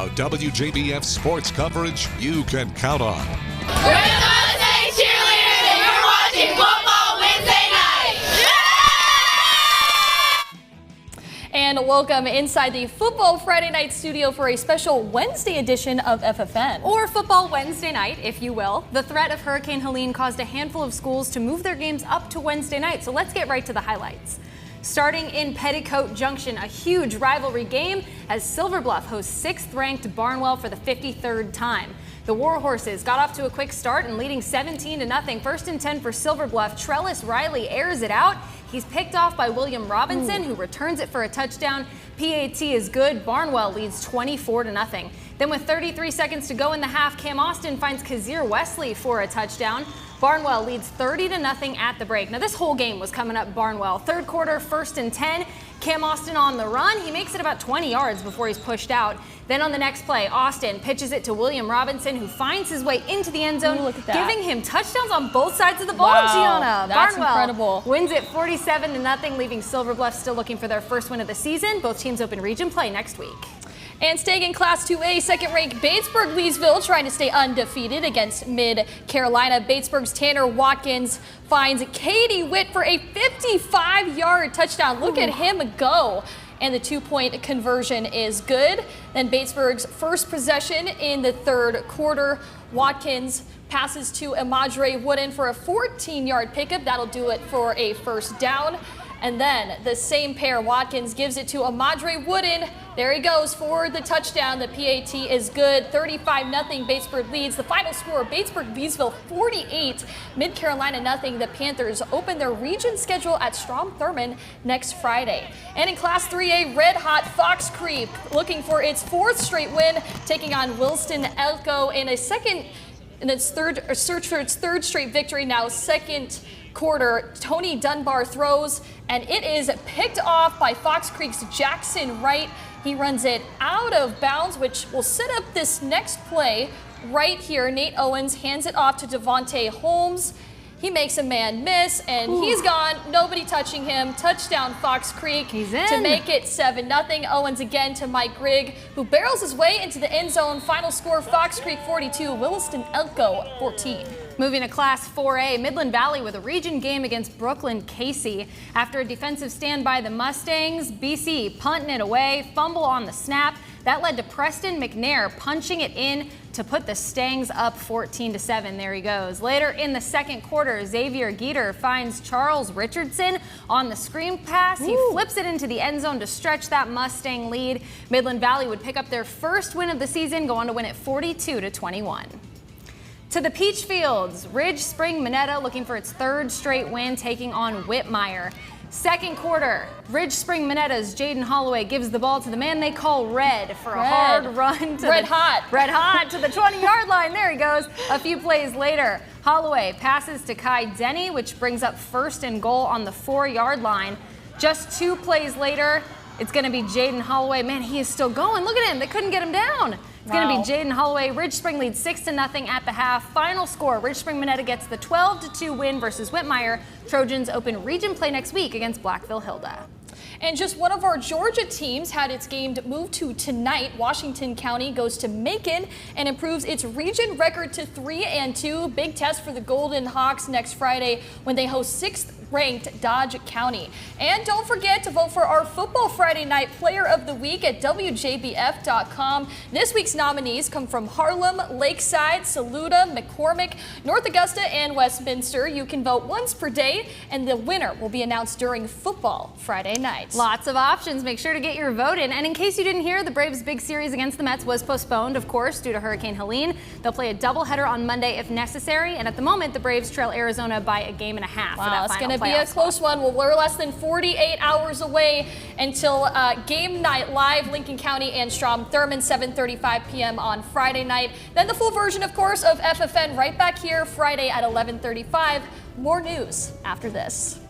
Now, WJBF sports coverage you can count on. We're the Golden State Cheerleaders, and you're watching Football Wednesday Night. And welcome inside the Football Friday Night studio for a special Wednesday edition of FFN. Or Football Wednesday Night, if you will. The threat of Hurricane Helene caused a handful of schools to move their games up to Wednesday night, so let's get right to the highlights. Starting in Petticoat Junction, a huge rivalry game as Silver Bluff hosts 6th-ranked Barnwell for the 53rd time. The Warhorses got off to a quick start and leading 17-0. 1st and 10 for Silver Bluff. Trellis Riley airs it out. He's picked off by William Robinson, who returns it for a touchdown. PAT is good. Barnwell leads 24-0. Then with 33 seconds to go in the half, Cam Austin finds Kazir Wesley for a touchdown. Barnwell leads 30-0 at the break. Now this whole game was coming up Barnwell. Third quarter, 1st and 10. Cam Austin on the run. He makes it about 20 yards before he's pushed out. Then on the next play, Austin pitches it to William Robinson, who finds his way into the end zone, giving him touchdowns on both sides of the ball. Wow, Gianna, that's Barnwell incredible. wins it 47-0, leaving Silver Bluff still looking for their first win of the season. Both teams open region play next week. And staying in Class 2A, second-ranked Batesburg-Leesville trying to stay undefeated against Mid-Carolina. Batesburg's Tanner Watkins finds Katie Witt for a 55-yard touchdown. Look at him go. And the 2-point conversion is good. Then Batesburg's first possession in the third quarter. Watkins passes to Amadre Wooden for a 14-yard pickup. That'll do it for a first down. And then the same pair, Watkins gives it to Amadre Wooden. There he goes for the touchdown. The PAT is good. 35-0. Batesburg leads. The final score, Batesburg-Leesville 48, Mid-Carolina nothing. The Panthers open their region schedule at Strom-Thurmond next Friday. And in Class 3A, red-hot Fox Creek looking for its 4th straight win, taking on Williston Elko in its third straight victory. Now second quarter, Tony Dunbar throws, and it is picked off by Fox Creek's Jackson Wright. He runs it out of bounds, which will set up this next play right here. Nate Owens hands it off to Devontae Holmes. He makes a man miss, and he's gone. Nobody touching him. Touchdown, Fox Creek. He's in. To make it 7-0. Owens again to Mike Grigg, who barrels his way into the end zone. Final score, Fox Creek 42, Williston Elko 14. Moving to Class 4A, Midland Valley with a region game against Brooklyn Casey. After a defensive stand by the Mustangs, BC punting it away, fumble on the snap. That led to Preston McNair punching it in to put the Stangs up 14-7. There he goes. Later in the second quarter, Xavier Geeter finds Charles Richardson on the screen pass. He flips it into the end zone to stretch that Mustang lead. Midland Valley would pick up their first win of the season, go on to win it 42-21. To the Peach Fields, Ridge Spring Minetta looking for its 3rd straight win, taking on Whitmire. Second quarter, Ridge Spring Minetta's Jaden Holloway gives the ball to the man they call Red for a hard run to Red hot to the 20-yard line. There he goes. A few plays later, Holloway passes to Kai Denny, which brings up 1st and goal on the 4-yard line. Just 2 plays later, it's going to be Jaden Holloway. Man, he is still going. Look at him. They couldn't get him down. It's going to be Jaden Holloway. Ridge Spring leads 6-0 at the half. Final score, Ridge Spring Minetta gets the 12-2 win versus Whitmire. Trojans open region play next week against Blackville Hilda. And just one of our Georgia teams had its game moved to tonight. Washington County goes to Macon and improves its region record to 3-2. Big test for the Golden Hawks next Friday when they host 6th-ranked Dodge County. And don't forget to vote for our Football Friday Night Player of the Week at WJBF.com. This week's nominees come from Harlem, Lakeside, Saluda, McCormick, North Augusta, and Westminster. You can vote once per day, and the winner will be announced during Football Friday night. Lots of options. Make sure to get your vote in. And in case you didn't hear, the Braves' big series against the Mets was postponed, of course, due to Hurricane Helene. They'll play a doubleheader on Monday if necessary. And at the moment, the Braves trail Arizona by a game and a half. Wow, it's going to be a close one. Well, we're less than 48 hours away until game night live, Lincoln County and Strom-Thurmond, 7:35 p.m. on Friday night. Then the full version, of course, of FFN right back here Friday at 11:35. More news after this.